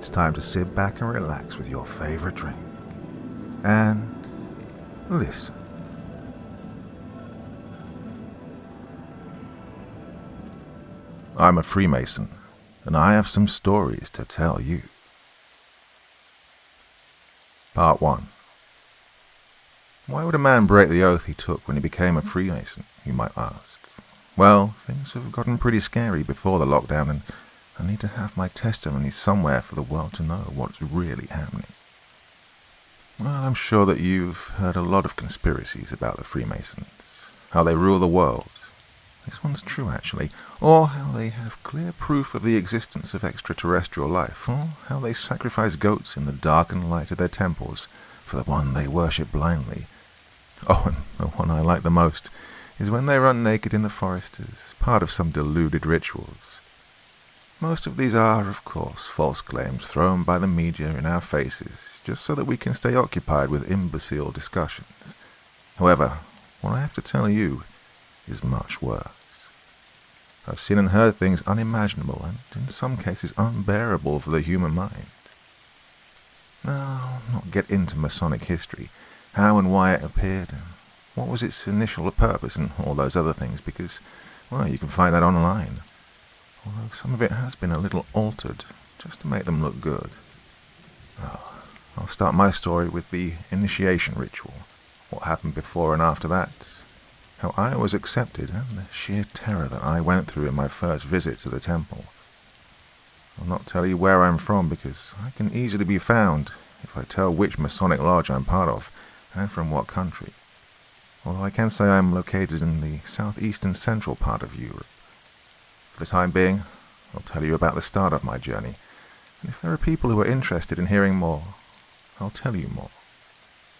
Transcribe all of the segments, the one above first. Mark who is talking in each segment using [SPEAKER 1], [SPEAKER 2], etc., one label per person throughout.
[SPEAKER 1] It's time to sit back and relax with your favorite drink. And listen. I'm a Freemason, and I have some stories to tell you. Part 1. Why would a man break the oath he took when he became a Freemason, you might ask? Well, things have gotten pretty scary before the lockdown, and I need to have my testimony somewhere for the world to know what's really happening. Well, I'm sure that you've heard a lot of conspiracies about the Freemasons, how they rule the world. This one's true, actually. Or how they have clear proof of the existence of extraterrestrial life, or how they sacrifice goats in the darkened light of their temples for the one they worship blindly. Oh, and the one I like the most is when they run naked in the forest as part of some deluded rituals. Most of these are, of course, false claims thrown by the media in our faces, just so that we can stay occupied with imbecile discussions. However, what I have to tell you is much worse. I've seen and heard things unimaginable and, in some cases, unbearable for the human mind. Now, I'll not get into Masonic history, how and why it appeared, and what was its initial purpose, and all those other things, because, well, you can find that online. Although some of it has been a little altered, just to make them look good. I'll start my story with the initiation ritual, what happened before and after that, how I was accepted, and the sheer terror that I went through in my first visit to the temple. I'll not tell you where I'm from, because I can easily be found if I tell which Masonic lodge I'm part of, and from what country. Although I can say I'm located in the southeastern central part of Europe. For the time being, I'll tell you about the start of my journey, and if there are people who are interested in hearing more, I'll tell you more.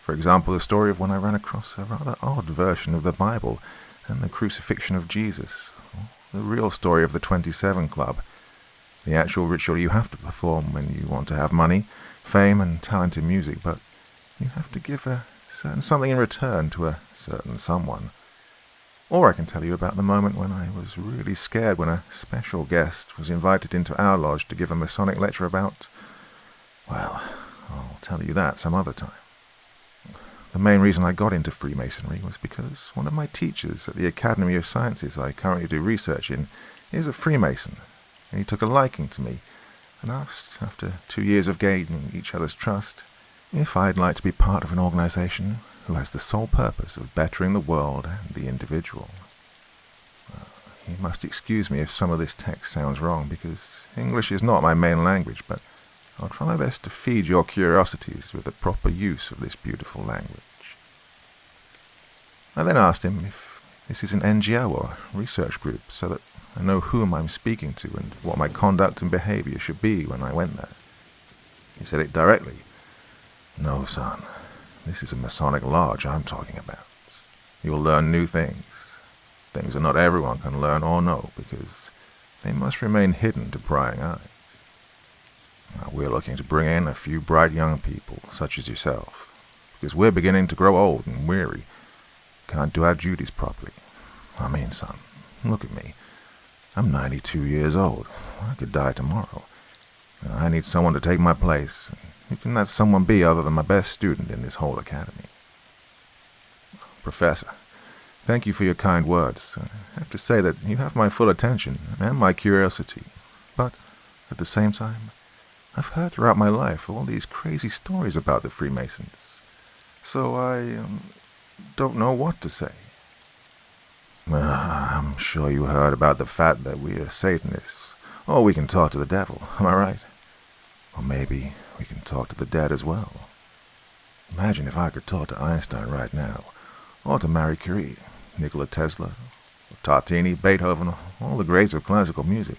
[SPEAKER 1] For example, the story of when I ran across a rather odd version of the Bible and the crucifixion of Jesus, or the real story of the 27 Club, the actual ritual you have to perform when you want to have money, fame, and talent in music, but you have to give a certain something in return to a certain someone. Or I can tell you about the moment when I was really scared when a special guest was invited into our lodge to give a Masonic lecture about, well, I'll tell you that some other time. The main reason I got into Freemasonry was because one of my teachers at the Academy of Sciences I currently do research in is a Freemason, and he took a liking to me and asked, after 2 years of gaining each other's trust, if I'd like to be part of an organization who has the sole purpose of bettering the world and the individual. You must excuse me if some of this text sounds wrong, because English is not my main language, but I'll try my best to feed your curiosities with the proper use of this beautiful language. I then asked him if this is an NGO or research group, so that I know whom I'm speaking to and what my conduct and behavior should be when I went there. He said it directly. No, son, this is a Masonic lodge I'm talking about. You'll learn new things that not everyone can learn or know, because they must remain hidden to prying eyes. We're looking to bring in a few bright young people, such as yourself, because we're beginning to grow old and weary. Can't do our duties properly. I mean, son, look at me. I'm 92 years old. I could die tomorrow. I need someone to take my place. Who can that someone be other than my best student in this whole academy? Professor, thank you for your kind words. I have to say that you have my full attention and my curiosity, but at the same time, I've heard throughout my life all these crazy stories about the Freemasons, so I don't know what to say. I'm sure you heard about the fact that we are Satanists, or we can talk to the devil, am I right? Or maybe we can talk to the dead as well. Imagine if I could talk to Einstein right now, or to Marie Curie, Nikola Tesla, or Tartini, Beethoven, all the greats of classical music.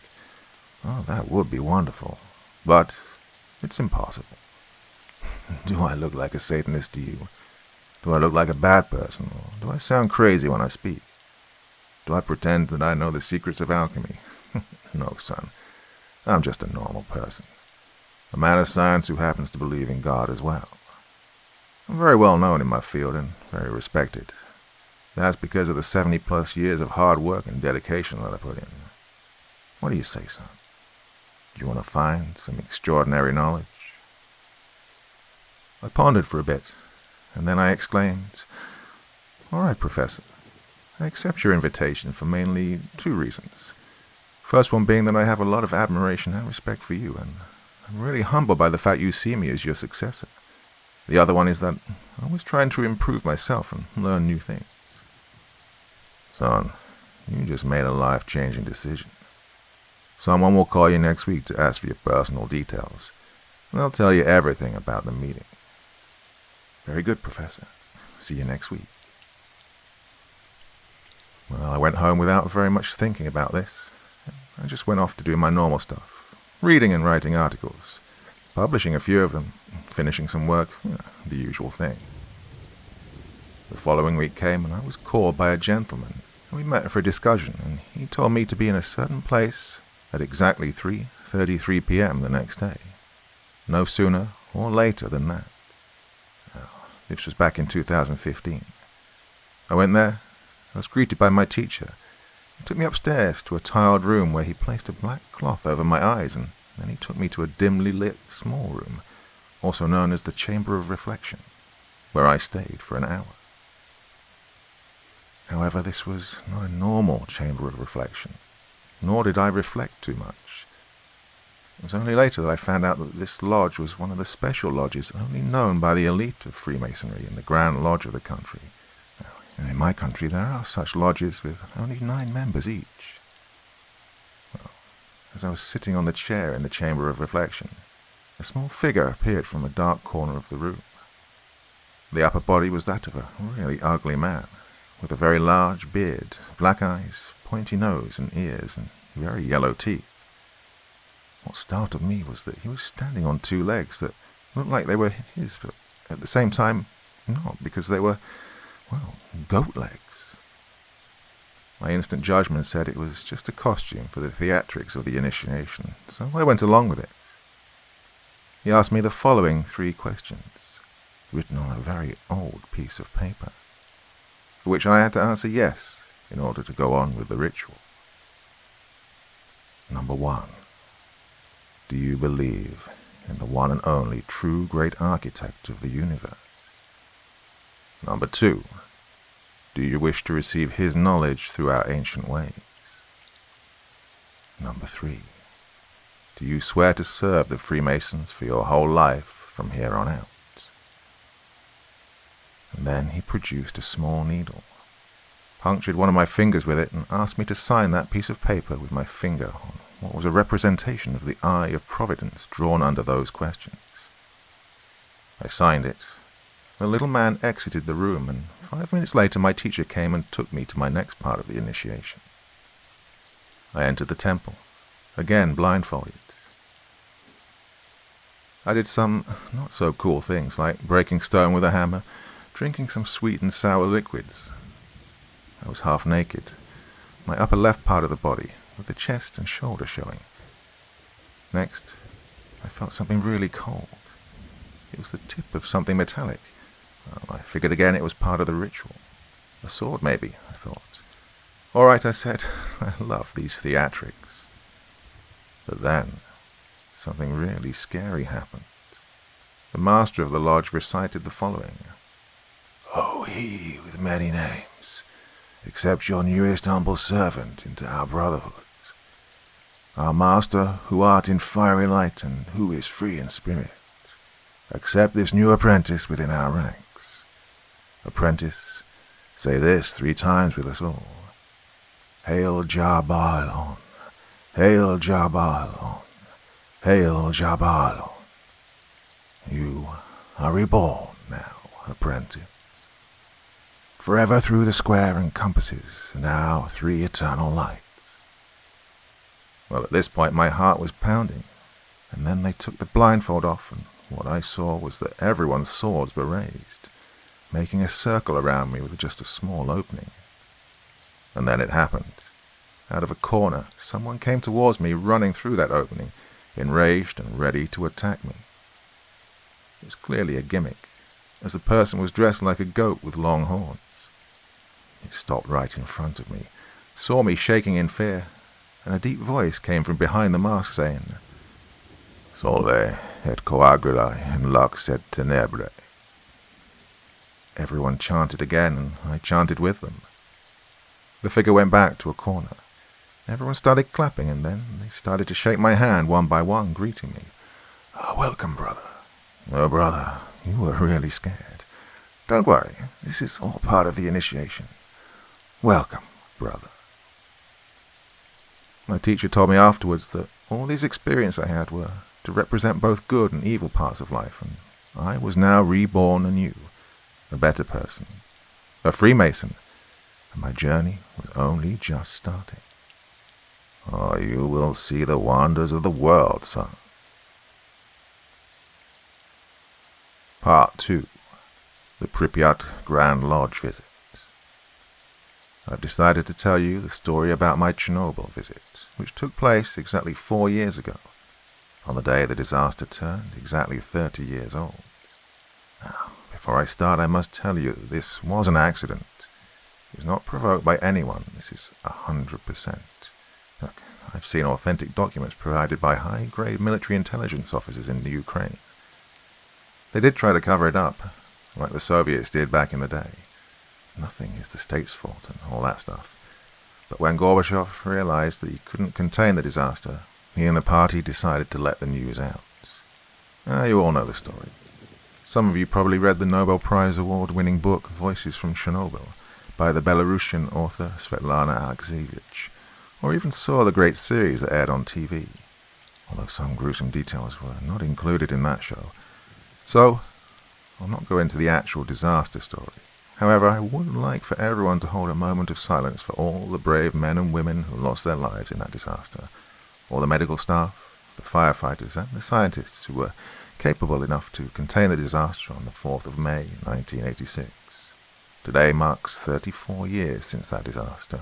[SPEAKER 1] Oh, that would be wonderful. But it's impossible. Do I look like a Satanist to you? Do I look like a bad person? Or do I sound crazy when I speak? Do I pretend that I know the secrets of alchemy? No, son. I'm just a normal person. A man of science who happens to believe in God as well. I'm very well known in my field and very respected. That's because of the 70-plus years of hard work and dedication that I put in. What do you say, son? Do you want to find some extraordinary knowledge? I pondered for a bit, and then I exclaimed, "All right, Professor. I accept your invitation for mainly 2 reasons. First one being that I have a lot of admiration and respect for you, and I'm really humbled by the fact you see me as your successor. The other one is that I'm always trying to improve myself and learn new things." "Son, you just made a life-changing decision. Someone will call you next week to ask for your personal details. They'll tell you everything about the meeting." "Very good, Professor. See you next week." Well, I went home without very much thinking about this. I just went off to do my normal stuff, reading and writing articles, publishing a few of them, finishing some work, the usual thing. The following week came and I was called by a gentleman. We met for a discussion, and he told me to be in a certain place at exactly 3:33 p.m. the next day. No sooner or later than that. This was back in 2015. I went there. I was greeted by my teacher. He took me upstairs to a tiled room where he placed a black cloth over my eyes, and then he took me to a dimly lit small room, also known as the Chamber of Reflection, where I stayed for an hour. However, this was not a normal chamber of reflection, nor did I reflect too much. It was only later that I found out that this lodge was one of the special lodges only known by the elite of Freemasonry in the Grand Lodge of the country. Now, in my country, there are such lodges with only 9 members each. Well, as I was sitting on the chair in the Chamber of Reflection, a small figure appeared from a dark corner of the room. The upper body was that of a really ugly man, with a very large beard, black eyes, pointy nose and ears, and very yellow teeth. What startled me was that he was standing on 2 legs that looked like they were his, but at the same time not, because they were, well, goat legs. My instant judgment said it was just a costume for the theatrics of the initiation, so I went along with it. He asked me the following 3 questions, written on a very old piece of paper, for which I had to answer yes in order to go on with the ritual. Number 1. Do you believe in the one and only true great architect of the universe? Number 2. Do you wish to receive his knowledge through our ancient ways? Number 3. Do you swear to serve the Freemasons for your whole life from here on out? And then he produced a small needle, punctured one of my fingers with it, and asked me to sign that piece of paper with my finger on what was a representation of the Eye of Providence drawn under those questions. I signed it. The little man exited the room, and 5 minutes later my teacher came and took me to my next part of the initiation. I entered the temple, again blindfolded. I did some not-so-cool things, like breaking stone with a hammer, drinking some sweet and sour liquids. I was half naked, my upper left part of the body, with the chest and shoulder showing. Next, I felt something really cold. It was the tip of something metallic. Well, I figured again it was part of the ritual. A sword, maybe, I thought. All right, I said, I love these theatrics. But then, something really scary happened. The master of the lodge recited the following. "O he with many names, accept your newest humble servant into our brotherhood. Our master, who art in fiery light and who is free in spirit, accept this new apprentice within our ranks. Apprentice, say this 3 times with us all. Hail Jabal on, hail Jabal on, hail Jabal on. You are reborn now, apprentice. Forever through the square encompasses and our 3 eternal lights." Well, at this point my heart was pounding, and then they took the blindfold off, and what I saw was that everyone's swords were raised, making a circle around me with just a small opening. And then it happened. Out of a corner, someone came towards me, running through that opening, enraged and ready to attack me. It was clearly a gimmick, as the person was dressed like a goat with long horns. It stopped right in front of me, saw me shaking in fear, and a deep voice came from behind the mask saying, Solve et coagula in lux et tenebrae. Everyone chanted again, and I chanted with them. The figure went back to a corner. Everyone started clapping, and then they started to shake my hand one by one, greeting me. Welcome, brother. Oh, brother, you were really scared. Don't worry, this is all part of the initiation. Welcome, brother. My teacher told me afterwards that all these experiences I had were to represent both good and evil parts of life, and I was now reborn anew, a better person, a Freemason, and my journey was only just starting. Oh, you will see the wonders of the world, son. Part 2. The Pripyat Grand Lodge Visit. I've decided to tell you the story about my Chernobyl visit, which took place exactly 4 years ago, on the day the disaster turned exactly 30 years old. Now, before I start, I must tell you that this was an accident. It was not provoked by anyone. This is 100%. Look, I've seen authentic documents provided by high-grade military intelligence officers in the Ukraine. They did try to cover it up, like the Soviets did back in the day. Nothing is the state's fault and all that stuff. But when Gorbachev realized that he couldn't contain the disaster, he and the party decided to let the news out. You all know the story. Some of you probably read the Nobel Prize Award-winning book Voices from Chernobyl by the Belarusian author Svetlana Alexievich, or even saw the great series that aired on TV, although some gruesome details were not included in that show. So, I'll not go into the actual disaster story. However, I would like for everyone to hold a moment of silence for all the brave men and women who lost their lives in that disaster, all the medical staff, the firefighters, and the scientists who were capable enough to contain the disaster on the 4th of May, 1986. Today marks 34 years since that disaster.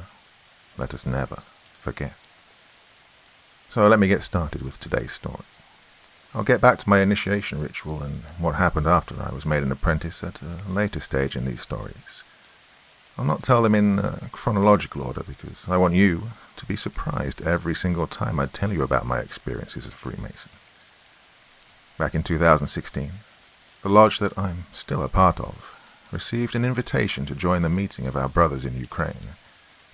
[SPEAKER 1] Let us never forget. So let me get started with today's story. I'll get back to my initiation ritual and what happened after I was made an apprentice at a later stage in these stories. I'll not tell them in chronological order because I want you to be surprised every single time I tell you about my experiences as a Freemason. Back in 2016, the lodge that I'm still a part of received an invitation to join the meeting of our brothers in Ukraine,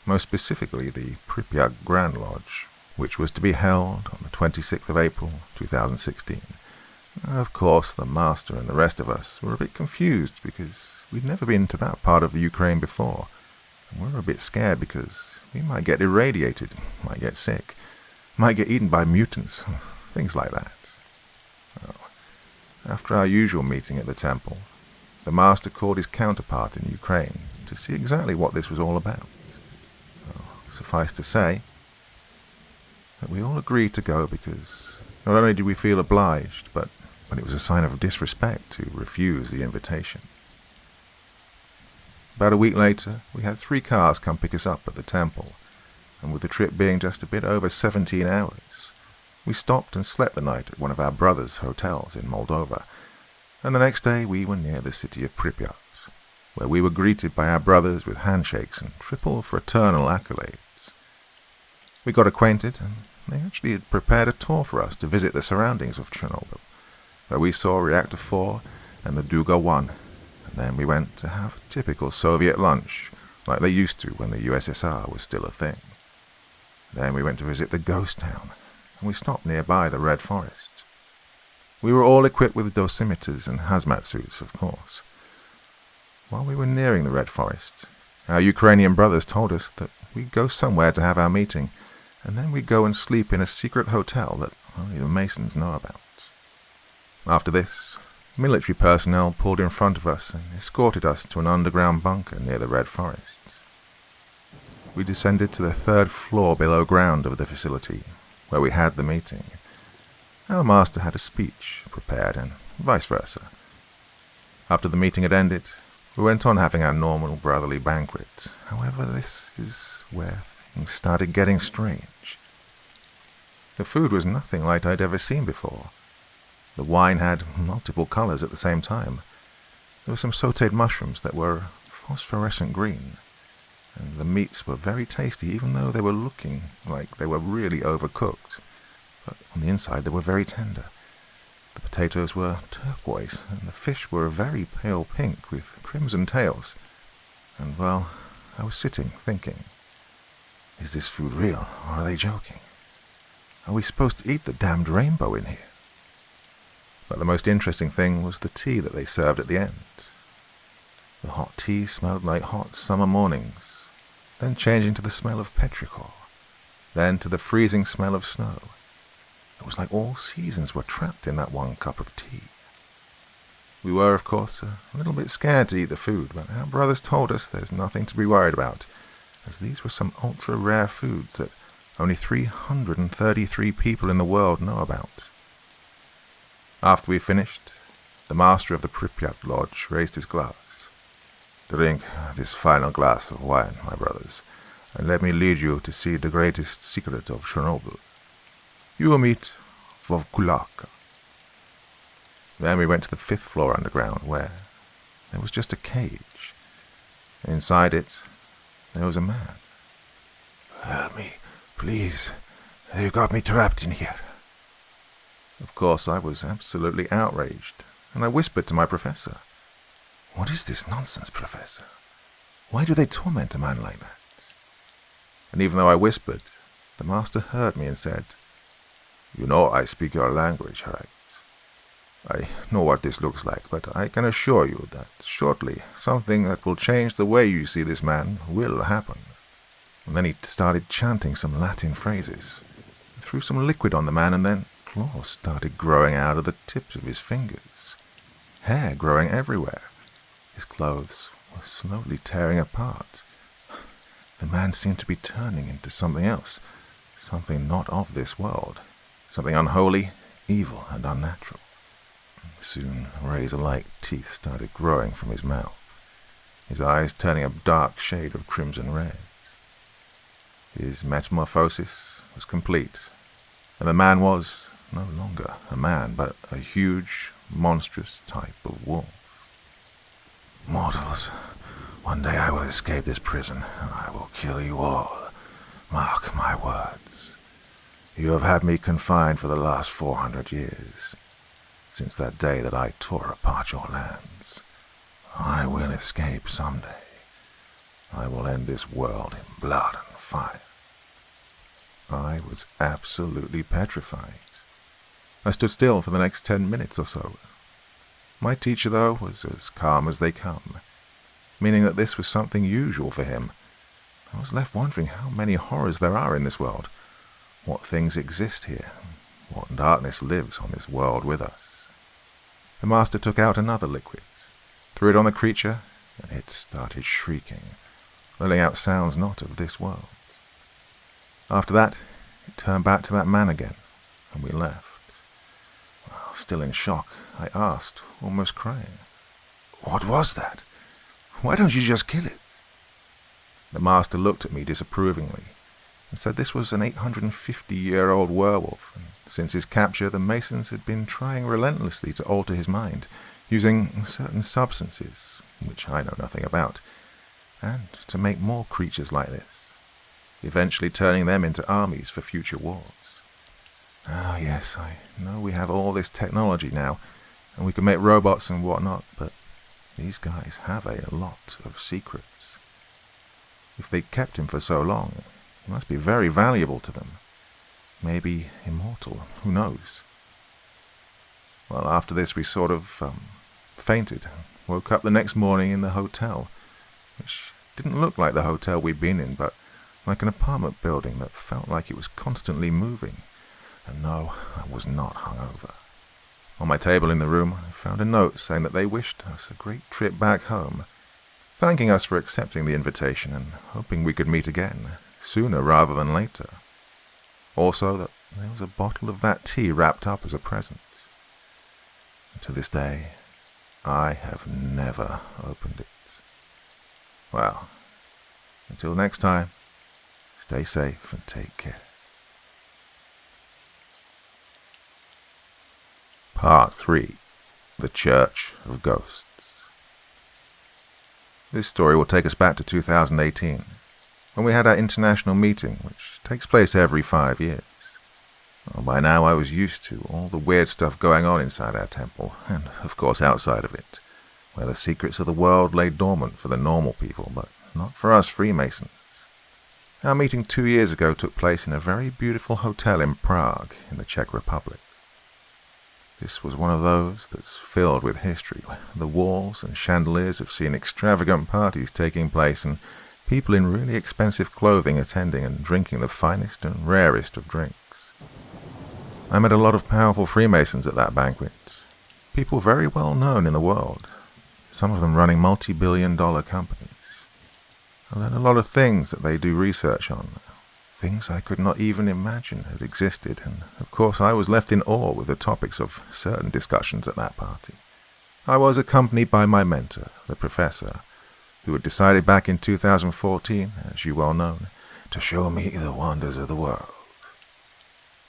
[SPEAKER 1] most specifically the Pripyat Grand Lodge, which was to be held on the 26th of April 2016. Of course, the master and the rest of us were a bit confused because we'd never been to that part of Ukraine before, and we were a bit scared because we might get irradiated, might get sick, might get eaten by mutants, things like that. Well, after our usual meeting at the temple, the master called his counterpart in Ukraine to see exactly what this was all about. Well, suffice to say that we all agreed to go because not only did we feel obliged, but it was a sign of disrespect to refuse the invitation. About a week later, we had 3 cars come pick us up at the temple, and with the trip being just a bit over 17 hours, we stopped and slept the night at one of our brothers' hotels in Moldova, and the next day we were near the city of Pripyat, where we were greeted by our brothers with handshakes and triple fraternal accolades. We got acquainted, and they actually had prepared a tour for us to visit the surroundings of Chernobyl, where we saw Reactor 4 and the Duga 1, and then we went to have a typical Soviet lunch, like they used to when the USSR was still a thing. Then we went to visit the ghost town, and we stopped nearby the Red Forest. We were all equipped with dosimeters and hazmat suits, of course. While we were nearing the Red Forest, our Ukrainian brothers told us that we'd go somewhere to have our meeting, and then we'd go and sleep in a secret hotel that only the Masons know about. After this, military personnel pulled in front of us and escorted us to an underground bunker near the Red Forest. We descended to the 3rd floor below ground of the facility, where we had the meeting. Our master had a speech prepared, and vice versa. After the meeting had ended, we went on having our normal brotherly banquet. However, this is where things started getting strange. The food was nothing like I'd ever seen before. The wine had multiple colors at the same time. There were some sautéed mushrooms that were phosphorescent green, and the meats were very tasty even though they were looking like they were really overcooked. But on the inside they were very tender. The potatoes were turquoise, and the fish were a very pale pink with crimson tails. And, well, I was sitting, thinking, is this food real, or are they joking? Are we supposed to eat the damned rainbow in here? But the most interesting thing was the tea that they served at the end. The hot tea smelled like hot summer mornings, then changing to the smell of petrichor, then to the freezing smell of snow. It was like all seasons were trapped in that one cup of tea. We were, of course, a little bit scared to eat the food, but our brothers told us there's nothing to be worried about, as these were some ultra-rare foods that only 333 people in the world know about. After we finished, the master of the Pripyat Lodge raised his glass. Drink this final glass of wine, my brothers, and let me lead you to see the greatest secret of Chernobyl. You will meet Vovkulaka. Then we went to the 5th floor underground, where there was just a cage. Inside it, there was a man. Help me, please. You got me trapped in here. Of course, I was absolutely outraged, and I whispered to my professor, "What is this nonsense, Professor? Why do they torment a man like that?" And even though I whispered, the master heard me and said, "You know I speak your language, right? I know what this looks like, but I can assure you that shortly something that will change the way you see this man will happen." And then he started chanting some Latin phrases, threw some liquid on the man, and then claws started growing out of the tips of his fingers. Hair growing everywhere. His clothes were slowly tearing apart. The man seemed to be turning into something else, something not of this world, something unholy, evil, and unnatural. Soon, razor-like teeth started growing from his mouth, his eyes turning a dark shade of crimson red. His metamorphosis was complete, and the man was no longer a man, but a huge, monstrous type of wolf. Mortals, one day I will escape this prison, and I will kill you all. Mark my words. You have had me confined for the last 400 years, since that day that I tore apart your lands. I will escape someday. I will end this world in blood and fire. I was absolutely petrified. I stood still for the next 10 minutes or so. My teacher, though, was as calm as they come, meaning that this was something usual for him. I was left wondering how many horrors there are in this world, what things exist here, what darkness lives on this world with us. The master took out another liquid, threw it on the creature, and it started shrieking, letting out sounds not of this world. After that, it turned back to that man again, and we left. Well, still in shock, I asked, almost crying, "What was that? Why don't you just kill it?" The master looked at me disapprovingly and said this was an 850-year-old werewolf, and since his capture, the Masons had been trying relentlessly to alter his mind, using certain substances, which I know nothing about, and to make more creatures like this, eventually turning them into armies for future wars. Ah, yes, I know we have all this technology now, and we can make robots and whatnot, but these guys have a lot of secrets. If they kept him for so long, he must be very valuable to them. Maybe immortal, who knows? Well, after this we sort of fainted, woke up the next morning in the hotel, which didn't look like the hotel we'd been in, but like an apartment building that felt like it was constantly moving. And no, I was not hungover. On my table in the room, I found a note saying that they wished us a great trip back home, thanking us for accepting the invitation and hoping we could meet again, sooner rather than later. Also that there was a bottle of that tea wrapped up as a present. And to this day, I have never opened it. Well, until next time, stay safe and take care. Part 3. The Church of Ghosts. This story will take us back to 2018, when we had our international meeting, which takes place every 5 years. Well, by now I was used to all the weird stuff going on inside our temple, and of course outside of it, where the secrets of the world lay dormant for the normal people, but not for us Freemasons. Our meeting 2 years ago took place in a very beautiful hotel in Prague, in the Czech Republic. This was one of those that's filled with history. The walls and chandeliers have seen extravagant parties taking place and people in really expensive clothing attending and drinking the finest and rarest of drinks. I met a lot of powerful Freemasons at that banquet, people very well known in the world, some of them running multi-billion-dollar companies. I learned a lot of things that they do research on, things I could not even imagine had existed, and of course I was left in awe with the topics of certain discussions at that party. I was accompanied by my mentor, the professor, who had decided back in 2014, as you well know, to show me the wonders of the world.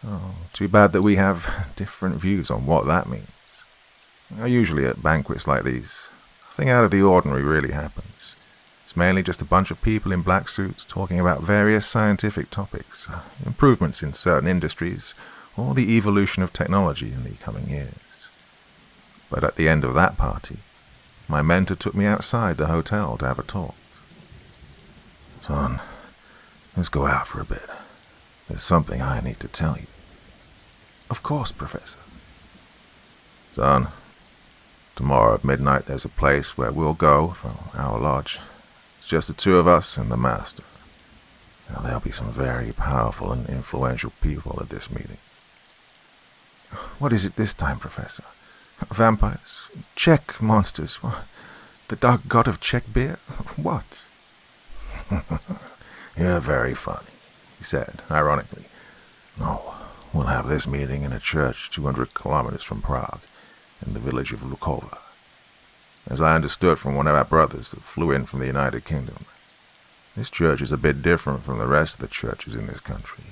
[SPEAKER 1] Oh, too bad that we have different views on what that means. Usually at banquets like these, nothing out of the ordinary really happens. It's mainly just a bunch of people in black suits talking about various scientific topics, improvements in certain industries, or the evolution of technology in the coming years. But at the end of that party, my mentor took me outside the hotel to have a talk. Son, let's go out for a bit. There's something I need to tell you. Of course, Professor. Son, tomorrow at midnight there's a place where we'll go from our lodge. It's just the two of us and the Master. Now, there'll be some very powerful and influential people at this meeting. What is it this time, Professor? Vampires? Czech monsters? The dark god of Czech beer? What? You're very funny, he said, ironically. No, we'll have this meeting in a church 200 kilometers from Prague, in the village of Lukova. As I understood from one of our brothers that flew in from the United Kingdom, this church is a bit different from the rest of the churches in this country.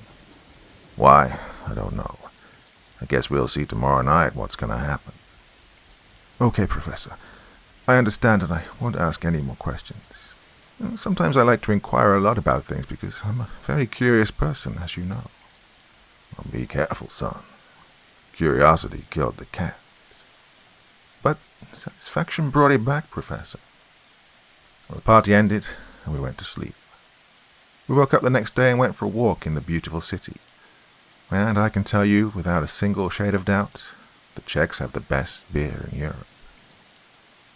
[SPEAKER 1] Why? I don't know. I guess we'll see tomorrow night what's going to happen. Okay, Professor. I understand and I won't ask any more questions. Sometimes I like to inquire a lot about things because I'm a very curious person, as you know. Well, be careful, son. Curiosity killed the cat. But satisfaction brought it back, Professor. Well, the party ended and we went to sleep. We woke up the next day and went for a walk in the beautiful city. And I can tell you, without a single shade of doubt, the Czechs have the best beer in Europe.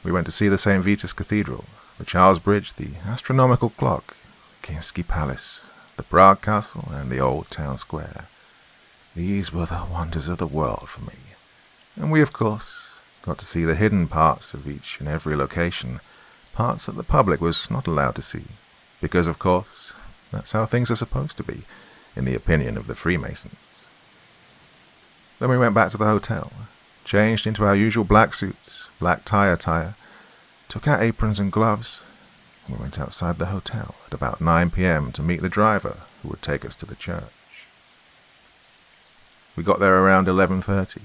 [SPEAKER 1] We went to see the St. Vitus Cathedral, the Charles Bridge, the astronomical clock, Kinsky Palace, the Prague Castle, and the old town square. These were the wonders of the world for me. And we, of course, got to see the hidden parts of each and every location, parts that the public was not allowed to see, because, of course, that's how things are supposed to be, in the opinion of the Freemasons. Then we went back to the hotel, changed into our usual black suits, black tie attire, took our aprons and gloves, and we went outside the hotel at about 9 p.m. to meet the driver who would take us to the church. We got there around 11:30.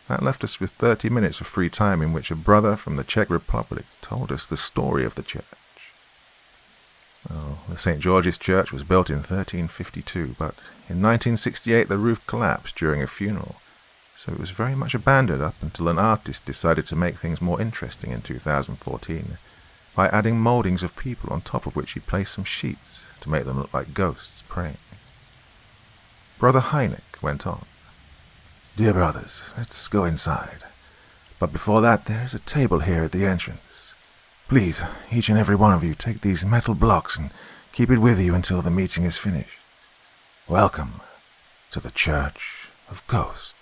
[SPEAKER 1] That left us with 30 minutes of free time in which a brother from the Czech Republic told us the story of the church. Well, the St. George's Church was built in 1352, but in 1968 the roof collapsed during a funeral, so it was very much abandoned up until an artist decided to make things more interesting in 2014 by adding mouldings of people on top of which he placed some sheets to make them look like ghosts praying. Brother Heineck went on. Dear brothers, let's go inside. But before that, there's a table here at the entrance. Please, each and every one of you, take these metal blocks and keep it with you until the meeting is finished. Welcome to the Church of Ghosts.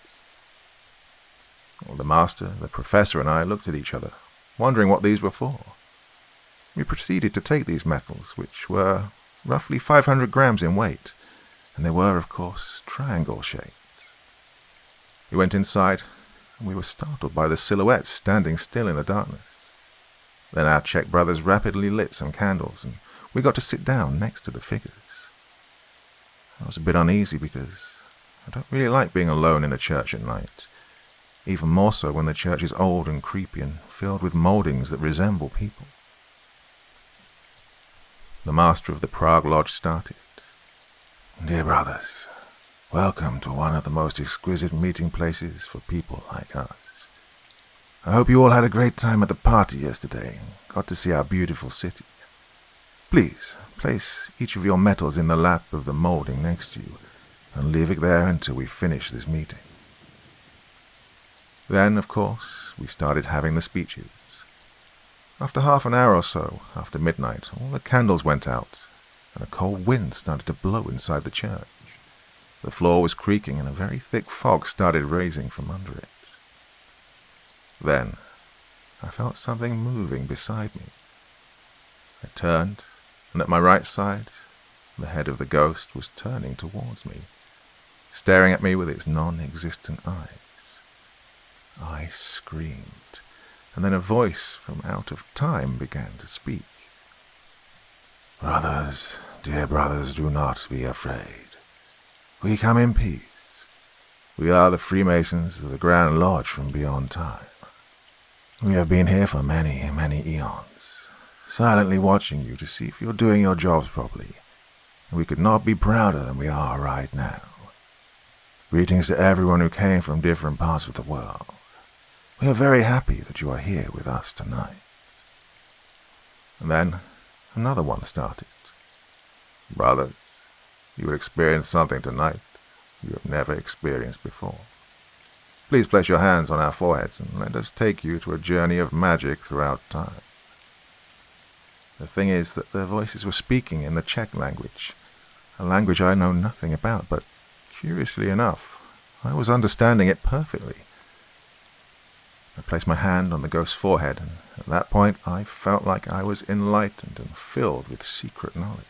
[SPEAKER 1] Well, the master, the professor, and I looked at each other, wondering what these were for. We proceeded to take these metals, which were roughly 500 grams in weight, and they were, of course, triangle-shaped. We went inside, and we were startled by the silhouettes standing still in the darkness. Then our Czech brothers rapidly lit some candles, and we got to sit down next to the figures. I was a bit uneasy because I don't really like being alone in a church at night, even more so when the church is old and creepy and filled with mouldings that resemble people. The master of the Prague Lodge started. Dear brothers, Welcome to one of the most exquisite meeting places for people like us. I hope you all had a great time at the party yesterday and got to see our beautiful city. Please, place each of your metals in the lap of the molding next to you and leave it there until we finish this meeting. Then, of course, we started having the speeches. After half an hour or so, after midnight, all the candles went out, and a cold wind started to blow inside the church. The floor was creaking, and a very thick fog started rising from under it. Then, I felt something moving beside me. I turned, and at my right side, the head of the ghost was turning towards me, staring at me with its non-existent eyes. I screamed, and then a voice from out of time began to speak. Brothers, dear brothers, do not be afraid. We come in peace. We are the Freemasons of the Grand Lodge from beyond time. We have been here for many, many eons, silently watching you to see if you're doing your jobs properly, and we could not be prouder than we are right now. Greetings to everyone who came from different parts of the world. We are very happy that you are here with us tonight. And then another one started. Brothers, you will experience something tonight you have never experienced before. Please place your hands on our foreheads and let us take you to a journey of magic throughout time. The thing is that their voices were speaking in the Czech language, a language I know nothing about, but curiously enough, I was understanding it perfectly. I placed my hand on the ghost's forehead, and at that point I felt like I was enlightened and filled with secret knowledge.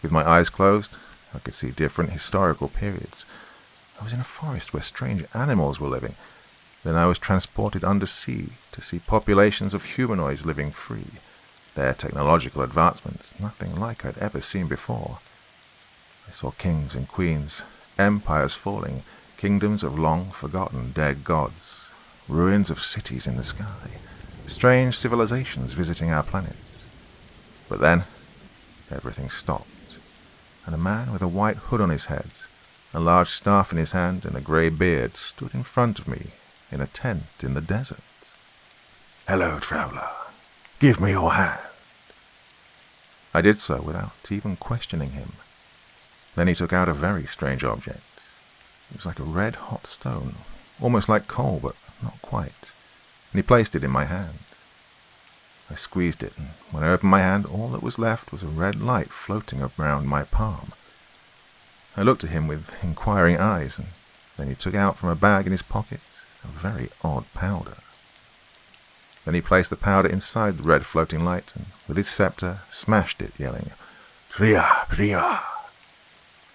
[SPEAKER 1] With my eyes closed, I could see different historical periods. I was in a forest where strange animals were living. Then I was transported undersea to see populations of humanoids living free, their technological advancements nothing like I'd ever seen before. I saw kings and queens, empires falling, kingdoms of long-forgotten dead gods, ruins of cities in the sky, strange civilizations visiting our planet. But then, everything stopped, and a man with a white hood on his head, a large staff in his hand, and a grey beard stood in front of me in a tent in the desert. Hello, traveller. Give me your hand. I did so without even questioning him. Then he took out a very strange object. It was like a red-hot stone, almost like coal, but not quite, and he placed it in my hand. I squeezed it, and when I opened my hand, all that was left was a red light floating around my palm. I looked at him with inquiring eyes, and then he took out from a bag in his pocket a very odd powder. Then he placed the powder inside the red floating light, and with his scepter smashed it, yelling, "Tria, prima!"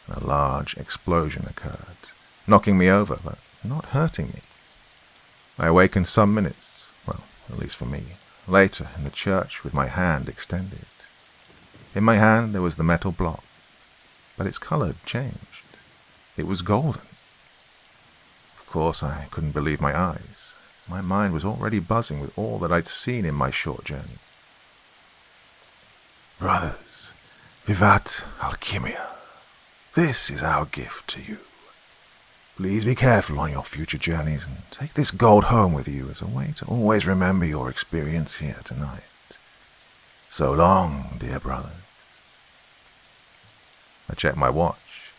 [SPEAKER 1] And a large explosion occurred, knocking me over, but not hurting me. I awakened some minutes, well, at least for me, later in the church with my hand extended. In my hand there was the metal block, but its color had changed. It was golden. Of course, I couldn't believe my eyes. My mind was already buzzing with all that I'd seen in my short journey. Brothers, vivat alchimia. This is our gift to you. Please be careful on your future journeys and take this gold home with you as a way to always remember your experience here tonight. So long, dear brothers. I checked my watch.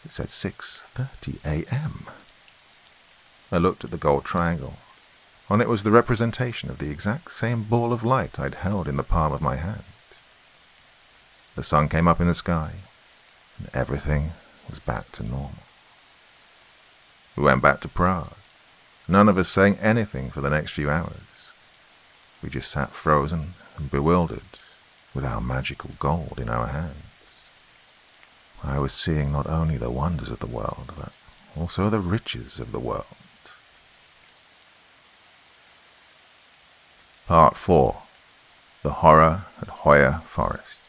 [SPEAKER 1] It said 6:30 a.m. I looked at the gold triangle. On it was the representation of the exact same ball of light I'd held in the palm of my hand. The sun came up in the sky, and everything was back to normal. We went back to Prague, none of us saying anything for the next few hours. We just sat frozen and bewildered, with our magical gold in our hands. I was seeing not only the wonders of the world, but also the riches of the world. Part 4. The Horror at Hoya Forest.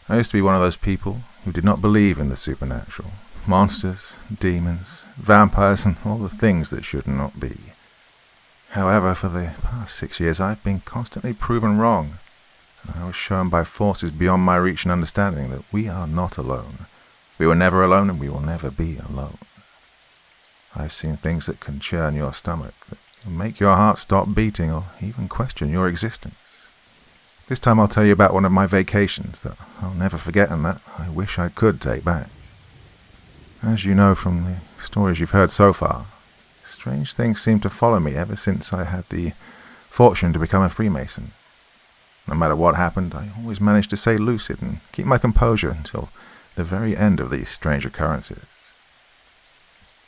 [SPEAKER 1] I used to be one of those people who did not believe in the supernatural. Monsters, demons, vampires, and all the things that should not be. However, for the past 6 years I've been constantly proven wrong, and I was shown by forces beyond my reach and understanding that we are not alone. We were never alone, and we will never be alone. I've seen things that can churn your stomach, that can make your heart stop beating or even question your existence. This time I'll tell you about one of my vacations that I'll never forget and that I wish I could take back. As you know from the stories you've heard so far, strange things seem to follow me ever since I had the fortune to become a Freemason. No matter what happened, I always managed to stay lucid and keep my composure until the very end of these strange occurrences.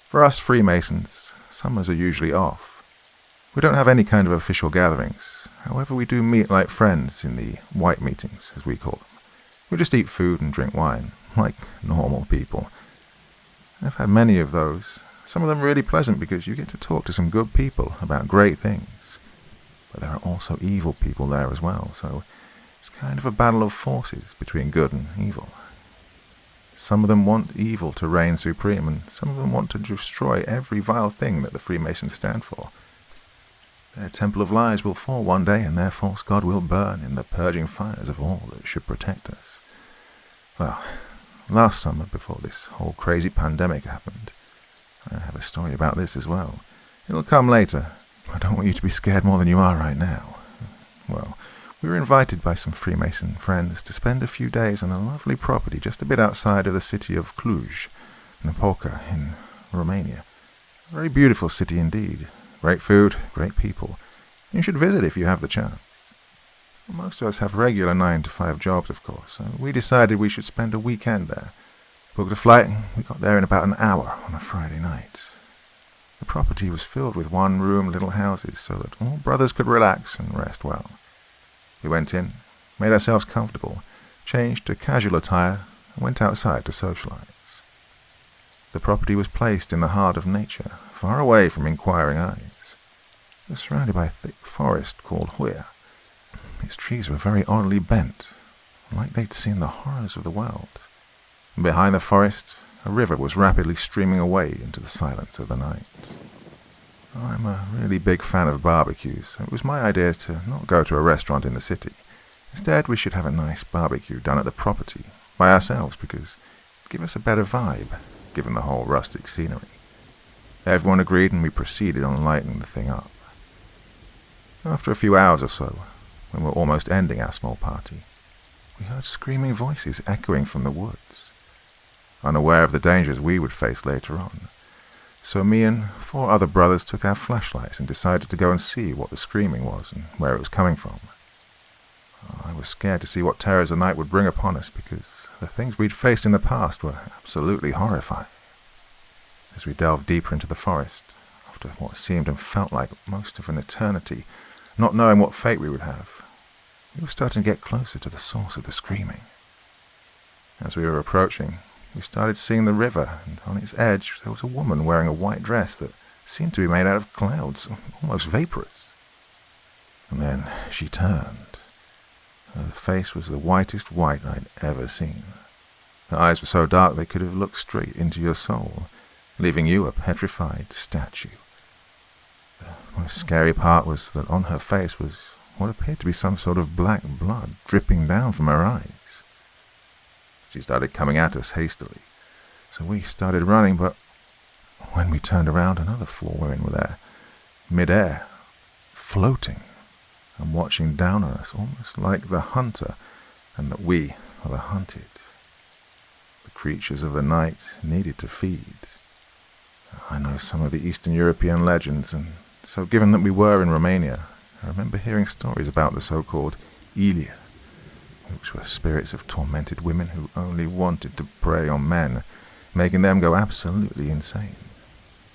[SPEAKER 1] For us Freemasons, summers are usually off. We don't have any kind of official gatherings. However, we do meet like friends in the white meetings, as we call them. We just eat food and drink wine, like normal people. I've had many of those. Some of them really pleasant because you get to talk to some good people about great things. But there are also evil people there as well, so it's kind of a battle of forces between good and evil. Some of them want evil to reign supreme, and some of them want to destroy every vile thing that the Freemasons stand for. Their temple of lies will fall one day, and their false god will burn in the purging fires of all that should protect us. Well, last summer, before this whole crazy pandemic happened, I have a story about this as well. It'll come later. I don't want you to be scared more than you are right now. Well, we were invited by some Freemason friends to spend a few days on a lovely property just a bit outside of the city of Cluj, Napoca, in Romania. A very beautiful city indeed. Great food, great people. You should visit if you have the chance. Most of us have regular 9-to-5 jobs, of course, so we decided we should spend a weekend there. Booked a flight, and we got there in about an hour on a Friday night. The property was filled with one-room little houses so that all brothers could relax and rest well. We went in, made ourselves comfortable, changed to casual attire, and went outside to socialize. The property was placed in the heart of nature, far away from inquiring eyes. It was surrounded by a thick forest called Hoya. Its trees were very oddly bent, like they'd seen the horrors of the world. And behind the forest, a river was rapidly streaming away into the silence of the night. I'm a really big fan of barbecues, so it was my idea to not go to a restaurant in the city. Instead, we should have a nice barbecue done at the property, by ourselves, because it'd give us a better vibe, given the whole rustic scenery. Everyone agreed, and we proceeded on lighting the thing up. After a few hours or so, when we were almost ending our small party, we heard screaming voices echoing from the woods. Unaware of the dangers we would face later on, so me and 4 other brothers took our flashlights and decided to go and see what the screaming was and where it was coming from. I was scared to see what terrors the night would bring upon us because the things we'd faced in the past were absolutely horrifying. As we delved deeper into the forest, after what seemed and felt like most of an eternity, not knowing what fate we would have, we were starting to get closer to the source of the screaming. As we were approaching, we started seeing the river, and on its edge there was a woman wearing a white dress that seemed to be made out of clouds, almost vaporous. And then she turned. Her face was the whitest white I'd ever seen. Her eyes were so dark they could have looked straight into your soul, leaving you a petrified statue. The most scary part was that on her face was what appeared to be some sort of black blood dripping down from her eyes. She started coming at us hastily, so we started running, but when we turned around, another 4 women were there, mid-air, floating, and watching down on us, almost like the hunter, and that we are the hunted. The creatures of the night needed to feed. I know some of the Eastern European legends, and so given that we were in Romania, I remember hearing stories about the so-called Ilia, which were spirits of tormented women who only wanted to prey on men, making them go absolutely insane.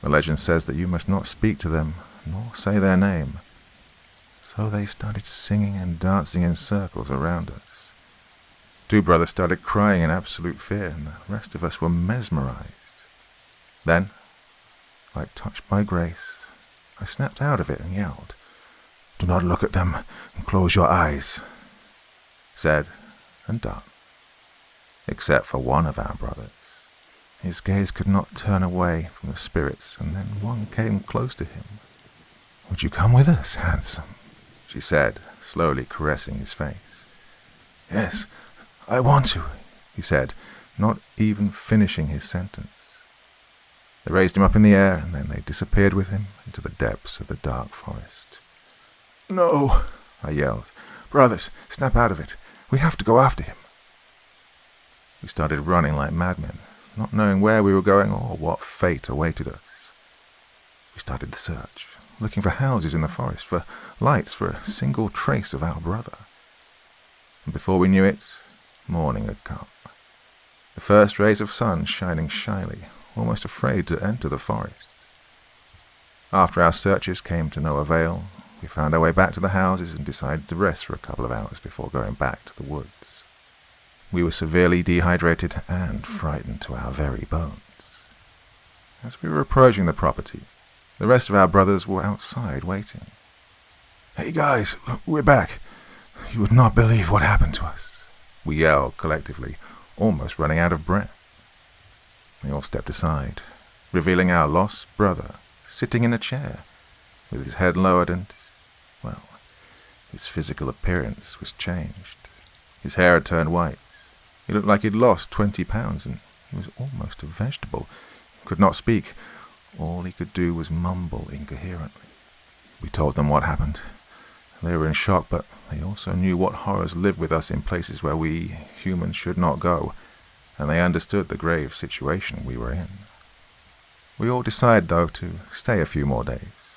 [SPEAKER 1] The legend says that you must not speak to them, nor say their name. So they started singing and dancing in circles around us. 2 brothers started crying in absolute fear, and the rest of us were mesmerized. Then, like touched by grace, I snapped out of it and yelled, "Do not look at them, and close your eyes." Said and done. Except for one of our brothers. His gaze could not turn away from the spirits, and then one came close to him. "Would you come with us, handsome?" she said, slowly caressing his face. "Yes, I want to," he said, not even finishing his sentence. They raised him up in the air, and then they disappeared with him into the depths of the dark forest. "No," I yelled. "Brothers, snap out of it. We have to go after him." We started running like madmen, not knowing where we were going or what fate awaited us. We started the search, looking for houses in the forest, for lights, for a single trace of our brother. And before we knew it, morning had come. The first rays of sun shining shyly, almost afraid to enter the forest. After our searches came to no avail, we found our way back to the houses and decided to rest for a couple of hours before going back to the woods. We were severely dehydrated and frightened to our very bones. As we were approaching the property, the rest of our brothers were outside waiting. "Hey guys, we're back. You would not believe what happened to us," we yelled collectively, almost running out of breath. They all stepped aside, revealing our lost brother sitting in a chair, with his head lowered and, well, his physical appearance was changed. His hair had turned white. He looked like he'd lost 20 pounds, and he was almost a vegetable. He could not speak. All he could do was mumble incoherently. We told them what happened. They were in shock, but they also knew what horrors lived with us in places where we, humans, should not go, and they understood the grave situation we were in. We all decided, though, to stay a few more days.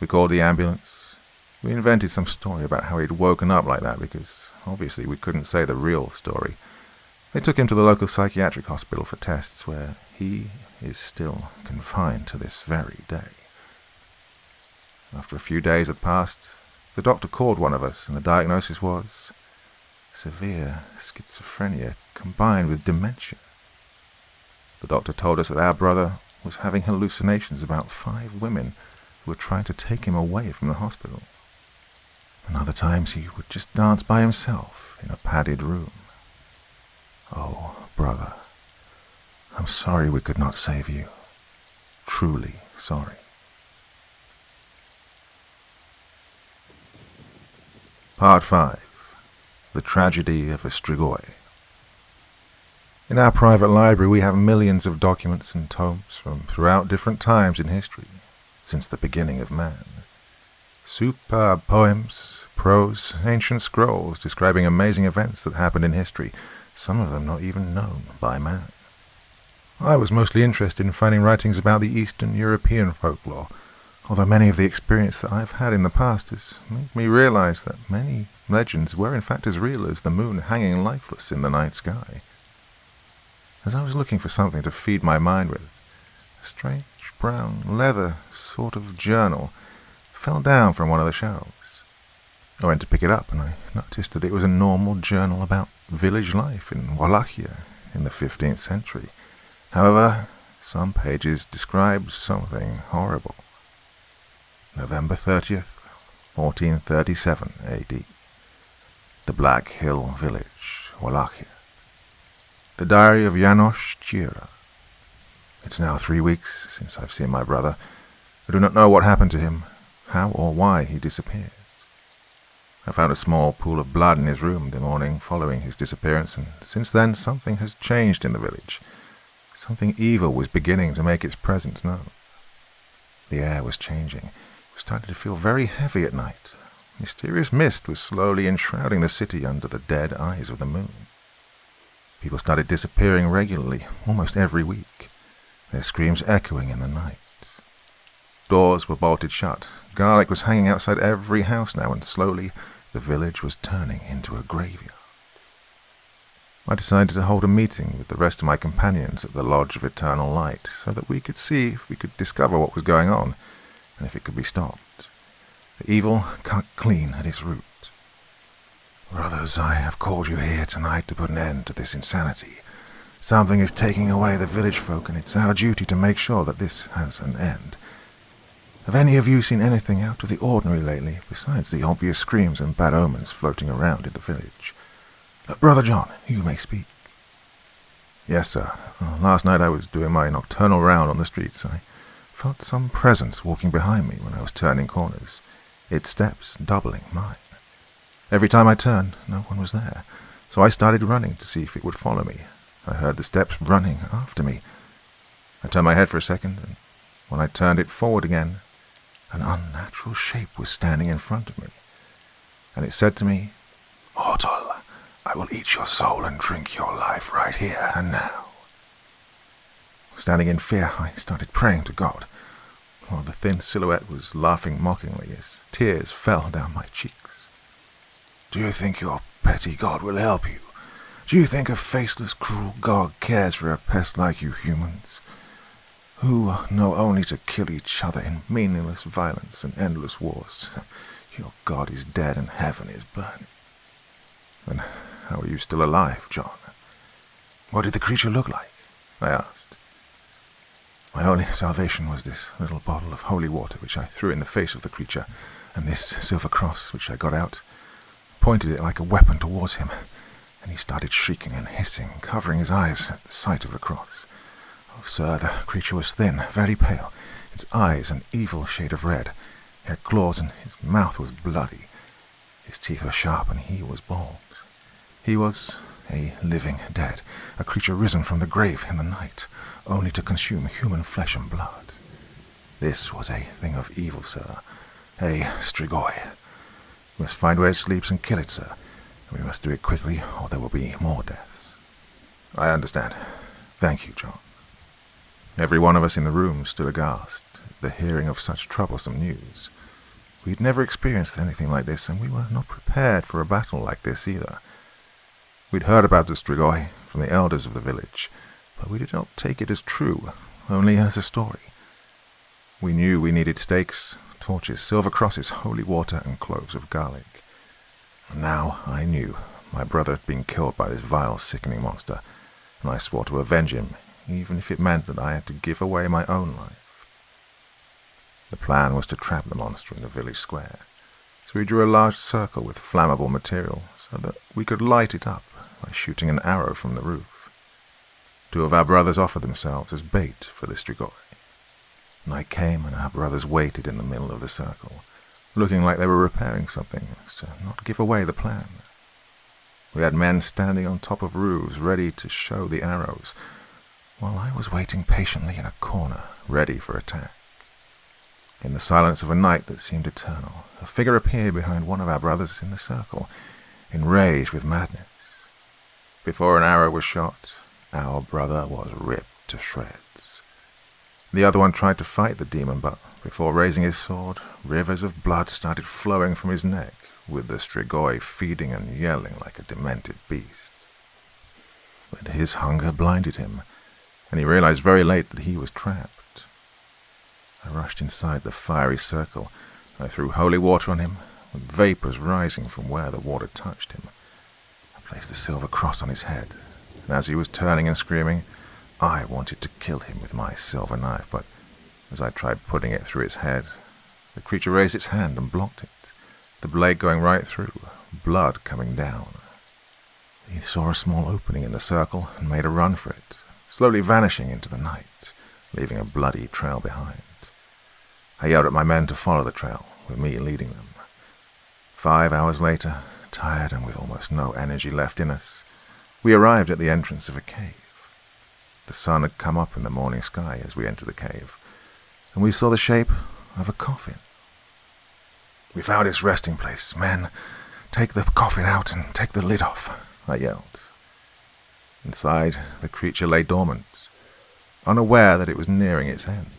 [SPEAKER 1] We called the ambulance. We invented some story about how he'd woken up like that because, obviously, we couldn't say the real story. They took him to the local psychiatric hospital for tests, where he is still confined to this very day. After a few days had passed, the doctor called one of us, and the diagnosis was severe schizophrenia combined with dementia. The doctor told us that our brother was having hallucinations about 5 women who were trying to take him away from the hospital. And other times he would just dance by himself in a padded room. Oh, brother, I'm sorry we could not save you. Truly sorry. Part 5. The Tragedy of Strigoi. In our private library we have millions of documents and tomes from throughout different times in history, since the beginning of man. Superb poems, prose, ancient scrolls describing amazing events that happened in history, some of them not even known by man. I was mostly interested in finding writings about the Eastern European folklore, although many of the experience that I've had in the past has made me realize that many legends were in fact as real as the moon hanging lifeless in the night sky. As I was looking for something to feed my mind with, a strange brown leather sort of journal fell down from one of the shelves. I went to pick it up and I noticed that it was a normal journal about village life in Wallachia in the 15th century. However, some pages described something horrible. November 30th, 1437 AD. The Black Hill Village, Wallachia. The Diary of János Csira. It's now 3 weeks since I've seen my brother. I do not know what happened to him, how or why he disappeared. I found a small pool of blood in his room the morning following his disappearance, and since then something has changed in the village. Something evil was beginning to make its presence known. The air was changing. It was starting to feel very heavy at night. A mysterious mist was slowly enshrouding the city under the dead eyes of the moon. People started disappearing regularly, almost every week, their screams echoing in the night. Doors were bolted shut. Garlic was hanging outside every house now, and slowly the village was turning into a graveyard. I decided to hold a meeting with the rest of my companions at the Lodge of Eternal Light so that we could see if we could discover what was going on and if it could be stopped. The evil cut clean at its root. Brothers, I have called you here tonight to put an end to this insanity. Something is taking away the village folk, and it's our duty to make sure that this has an end. Have any of you seen anything out of the ordinary lately, besides the obvious screams and bad omens floating around in the village? Brother John, you may speak. Yes, sir. Last night I was doing my nocturnal round on the streets. I felt some presence walking behind me when I was turning corners, its steps doubling mine. Every time I turned, no one was there, so I started running to see if it would follow me. I heard the steps running after me. I turned my head for a second, and when I turned it forward again, an unnatural shape was standing in front of me, and it said to me, "Mortal, I will eat your soul and drink your life right here and now." Standing in fear, I started praying to God, while the thin silhouette was laughing mockingly as tears fell down my cheeks. "Do you think your petty God will help you? Do you think a faceless, cruel God cares for a pest like you humans, who know only to kill each other in meaningless violence and endless wars? Your God is dead and heaven is burning." "Then how are you still alive, John?" "What did the creature look like?" I asked. "My only salvation was this little bottle of holy water which I threw in the face of the creature, and this silver cross which I got out, pointed it like a weapon towards him, and he started shrieking and hissing, covering his eyes at the sight of the cross. Oh, sir, the creature was thin, very pale, its eyes an evil shade of red. He had claws and his mouth was bloody. His teeth were sharp and he was bald. He was a living dead, a creature risen from the grave in the night, only to consume human flesh and blood. This was a thing of evil, sir, a strigoi. We must find where it sleeps and kill it, sir. We must do it quickly, or there will be more deaths." "I understand. Thank you, John." Every one of us in the room stood aghast at the hearing of such troublesome news. We had never experienced anything like this, and we were not prepared for a battle like this either. We'd heard about the strigoi from the elders of the village, but we did not take it as true, only as a story. We knew we needed stakes, torches, silver crosses, holy water, and cloves of garlic. Now I knew my brother had been killed by this vile, sickening monster, and I swore to avenge him, even if it meant that I had to give away my own life. The plan was to trap the monster in the village square, so we drew a large circle with flammable material so that we could light it up by shooting an arrow from the roof. 2 of our brothers offered themselves as bait for the strigoi. Night came, and our brothers waited in the middle of the circle, looking like they were repairing something, so not to give away the plan. We had men standing on top of roofs, ready to show the arrows, while I was waiting patiently in a corner, ready for attack. In the silence of a night that seemed eternal, a figure appeared behind one of our brothers in the circle, enraged with madness. Before an arrow was shot, our brother was ripped to shreds. The other one tried to fight the demon, but before raising his sword, rivers of blood started flowing from his neck, with the strigoi feeding and yelling like a demented beast. But his hunger blinded him, and he realized very late that he was trapped. I rushed inside the fiery circle. I threw holy water on him, with vapors rising from where the water touched him. I placed the silver cross on his head, and as he was turning and screaming, I wanted to kill him with my silver knife, but as I tried putting it through his head, the creature raised its hand and blocked it, the blade going right through, blood coming down. He saw a small opening in the circle and made a run for it, slowly vanishing into the night, leaving a bloody trail behind. I yelled at my men to follow the trail, with me leading them. 5 hours later, tired and with almost no energy left in us, we arrived at the entrance of a cave. The sun had come up in the morning sky as we entered the cave, and we saw the shape of a coffin. "We found its resting place. Men, take the coffin out and take the lid off," I yelled. Inside, the creature lay dormant, unaware that it was nearing its end.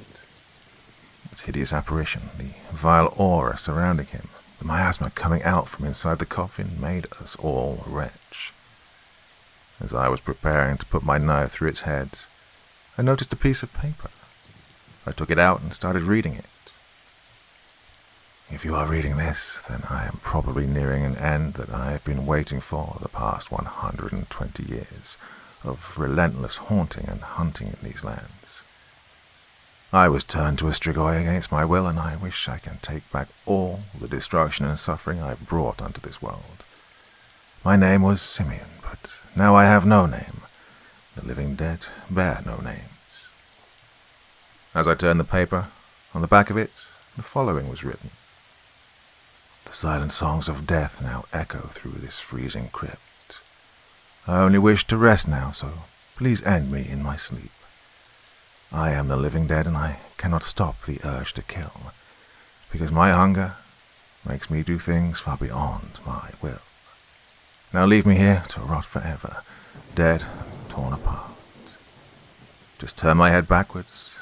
[SPEAKER 1] Its hideous apparition, the vile aura surrounding him, the miasma coming out from inside the coffin made us all retch. As I was preparing to put my knife through its head, I noticed a piece of paper. I took it out and started reading it. If you are reading this, then I am probably nearing an end that I have been waiting for the past 120 years of relentless haunting and hunting in these lands. I was turned to a strigoi against my will, and I wish I can take back all the destruction and suffering I brought unto this world. My name was Simeon, but now I have no name. The living dead bear no names. As I turned the paper, on the back of it, the following was written. The silent songs of death now echo through this freezing crypt. I only wish to rest now, so Please end me in my sleep. I am the living dead, and I cannot stop the urge to kill, because my hunger makes me do things far beyond my will. Now leave me here to rot forever, dead and torn apart. Just turn my head backwards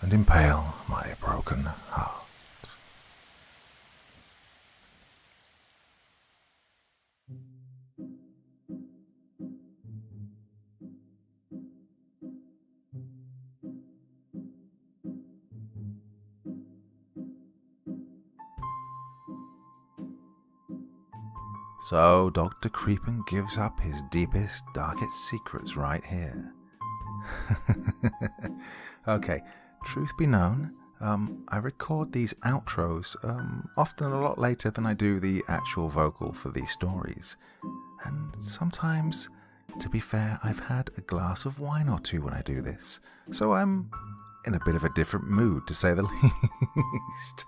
[SPEAKER 1] and impale my broken heart. So Dr. Creepin gives up his deepest, darkest secrets right here. Okay, truth be known, I record these outros often a lot later than I do the actual vocal for these stories. And sometimes, to be fair, I've had a glass of wine or two when I do this, so I'm in a bit of a different mood, to say the least.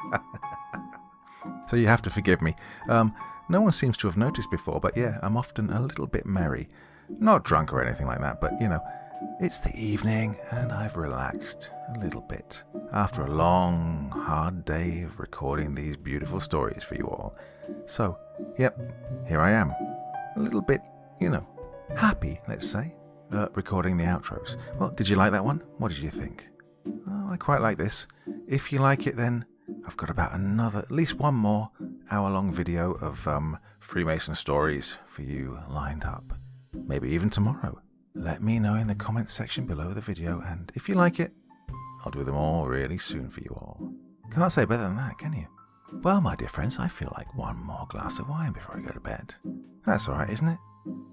[SPEAKER 1] So you have to forgive me. No one seems to have noticed before, but yeah, I'm often a little bit merry. Not drunk or anything like that, but you know, it's the evening and I've relaxed a little bit after a long, hard day of recording these beautiful stories for you all. So, yep, here I am. A little bit, you know, happy, let's say, recording the outros. Well, did you like that one? What did you think? Oh, I quite like this. If you like it, then I've got about at least one more hour-long video of Freemason stories for you lined up. Maybe even tomorrow. Let me know in the comments section below the video, and if you like it, I'll do them all really soon for you all. Can't say better than that, can you? Well, my dear friends, I feel like one more glass of wine before I go to bed. That's alright, isn't it?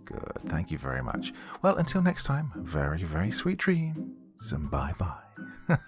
[SPEAKER 1] Good, thank you very much. Well, until next time, very, very sweet dreams, and bye-bye.